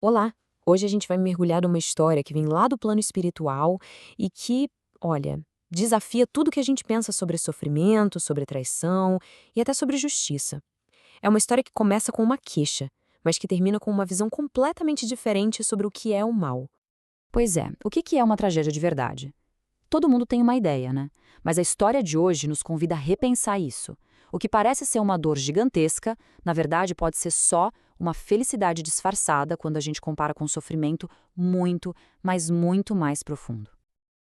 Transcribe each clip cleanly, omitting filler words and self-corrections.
Olá! Hoje a gente vai mergulhar numa história que vem lá do plano espiritual e que, olha, desafia tudo que a gente pensa sobre sofrimento, sobre traição e até sobre justiça. É uma história que começa com uma queixa, mas que termina com uma visão completamente diferente sobre o que é o mal. Pois é, o que é uma tragédia de verdade? Todo mundo tem uma ideia, né? Mas a história de hoje nos convida a repensar isso. O que parece ser uma dor gigantesca, na verdade pode ser só uma felicidade disfarçada quando a gente compara com um sofrimento muito, mas muito mais profundo.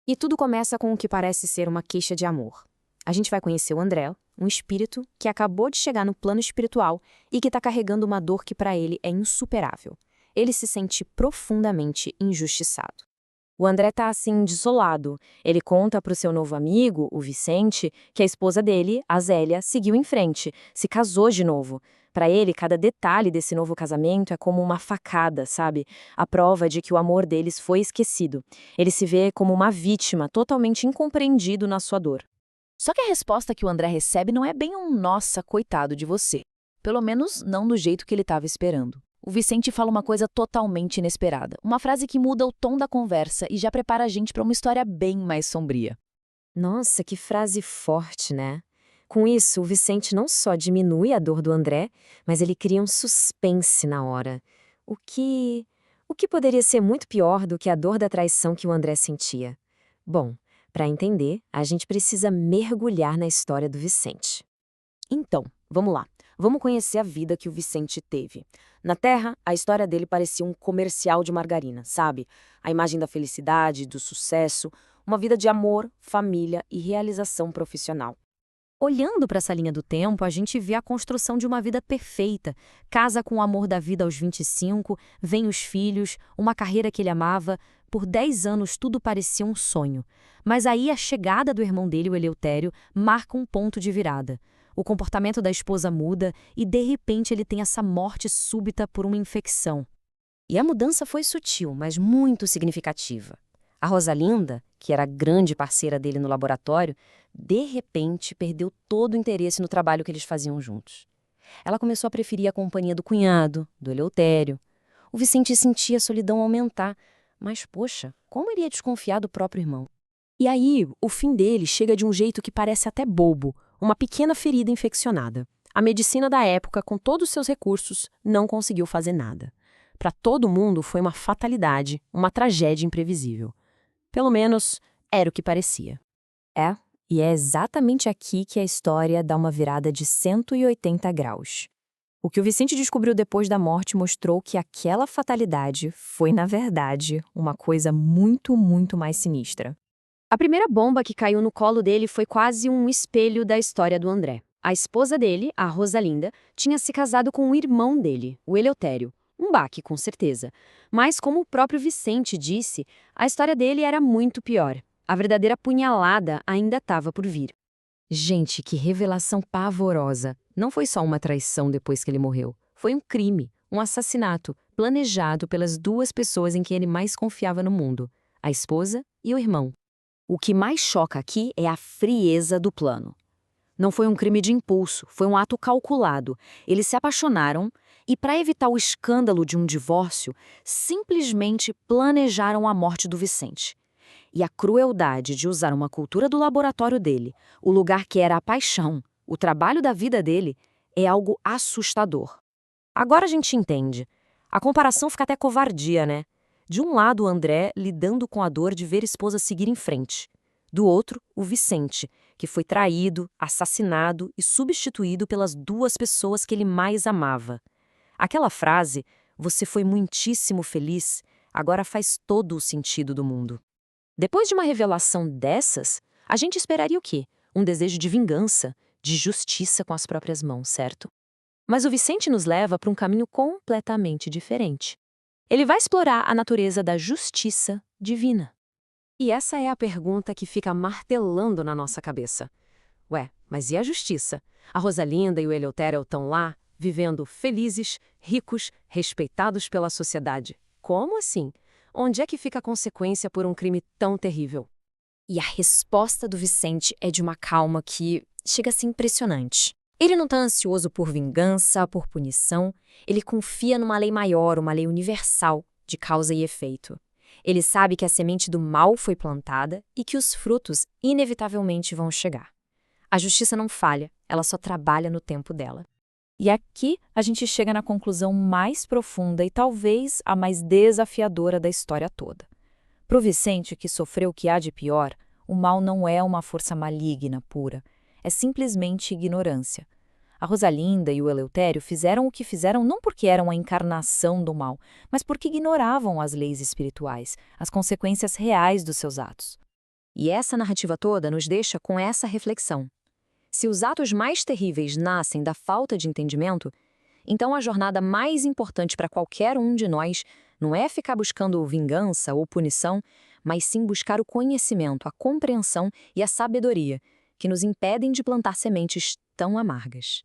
E tudo começa com o que parece ser uma queixa de amor. A gente vai conhecer o André, um espírito que acabou de chegar no plano espiritual e que está carregando uma dor que para ele é insuperável. Ele se sente profundamente injustiçado. O André tá assim, desolado. Ele conta pro seu novo amigo, o Vicente, que a esposa dele, a Zélia, seguiu em frente, se casou de novo. Para ele, cada detalhe desse novo casamento é como uma facada, sabe? A prova de que o amor deles foi esquecido. Ele se vê como uma vítima, totalmente incompreendido na sua dor. Só que a resposta que o André recebe não é bem um nossa, coitado de você. Pelo menos não do jeito que ele estava esperando. O Vicente fala uma coisa totalmente inesperada, uma frase que muda o tom da conversa e já prepara a gente para uma história bem mais sombria. Nossa, que frase forte, né? Com isso, o Vicente não só diminui a dor do André, mas ele cria um suspense na hora. O que. O que poderia ser muito pior do que a dor da traição que o André sentia? Bom, para entender, a gente precisa mergulhar na história do Vicente. Então, vamos lá. Vamos conhecer a vida que o Vicente teve. Na Terra, a história dele parecia um comercial de margarina, sabe? A imagem da felicidade, do sucesso, uma vida de amor, família e realização profissional. Olhando para essa linha do tempo, a gente vê a construção de uma vida perfeita. Casa com o amor da vida aos 25, vem os filhos, uma carreira que ele amava. Por 10 anos tudo parecia um sonho. Mas aí a chegada do irmão dele, o Eleutério, marca um ponto de virada. O comportamento da esposa muda e, de repente, ele tem essa morte súbita por uma infecção. E a mudança foi sutil, mas muito significativa. A Rosalinda, que era a grande parceira dele no laboratório, de repente perdeu todo o interesse no trabalho que eles faziam juntos. Ela começou a preferir a companhia do cunhado, do Eleutério. O Vicente sentia a solidão aumentar, mas, poxa, como ele ia desconfiar do próprio irmão? E aí, o fim dele chega de um jeito que parece até bobo, uma pequena ferida infeccionada. A medicina da época, com todos os seus recursos, não conseguiu fazer nada. Para todo mundo foi uma fatalidade, uma tragédia imprevisível. Pelo menos, era o que parecia. É, e é exatamente aqui que a história dá uma virada de 180 graus. O que o Vicente descobriu depois da morte mostrou que aquela fatalidade foi, na verdade, uma coisa muito, muito mais sinistra. A primeira bomba que caiu no colo dele foi quase um espelho da história do André. A esposa dele, a Rosalinda, tinha se casado com o irmão dele, o Eleutério. Um baque, com certeza. Mas, como o próprio Vicente disse, a história dele era muito pior. A verdadeira punhalada ainda estava por vir. Gente, que revelação pavorosa. Não foi só uma traição depois que ele morreu. Foi um crime, um assassinato, planejado pelas duas pessoas em quem ele mais confiava no mundo: a esposa e o irmão. O que mais choca aqui é a frieza do plano. Não foi um crime de impulso, foi um ato calculado. Eles se apaixonaram e, para evitar o escândalo de um divórcio, simplesmente planejaram a morte do Vicente. E a crueldade de usar uma cultura do laboratório dele, o lugar que era a paixão, o trabalho da vida dele, é algo assustador. Agora a gente entende. A comparação fica até covardia, né? De um lado, o André lidando com a dor de ver a esposa seguir em frente. Do outro, o Vicente, que foi traído, assassinado e substituído pelas duas pessoas que ele mais amava. Aquela frase, "você foi muitíssimo feliz", agora faz todo o sentido do mundo. Depois de uma revelação dessas, a gente esperaria o quê? Um desejo de vingança, de justiça com as próprias mãos, certo? Mas o Vicente nos leva para um caminho completamente diferente. Ele vai explorar a natureza da justiça divina. E essa é a pergunta que fica martelando na nossa cabeça. Ué, mas e a justiça? A Rosalinda e o Eleutério estão lá, vivendo felizes, ricos, respeitados pela sociedade. Como assim? Onde é que fica a consequência por um crime tão terrível? E a resposta do Vicente é de uma calma que chega a ser impressionante. Ele não está ansioso por vingança, por punição. Ele confia numa lei maior, uma lei universal, de causa e efeito. Ele sabe que a semente do mal foi plantada e que os frutos inevitavelmente vão chegar. A justiça não falha, ela só trabalha no tempo dela. E aqui a gente chega na conclusão mais profunda e talvez a mais desafiadora da história toda. Para o Vicente, que sofreu o que há de pior, o mal não é uma força maligna pura, é simplesmente ignorância. A Rosalinda e o Eleutério fizeram o que fizeram não porque eram a encarnação do mal, mas porque ignoravam as leis espirituais, as consequências reais dos seus atos. E essa narrativa toda nos deixa com essa reflexão. Se os atos mais terríveis nascem da falta de entendimento, então a jornada mais importante para qualquer um de nós não é ficar buscando vingança ou punição, mas sim buscar o conhecimento, a compreensão e a sabedoria, que nos impedem de plantar sementes tão amargas.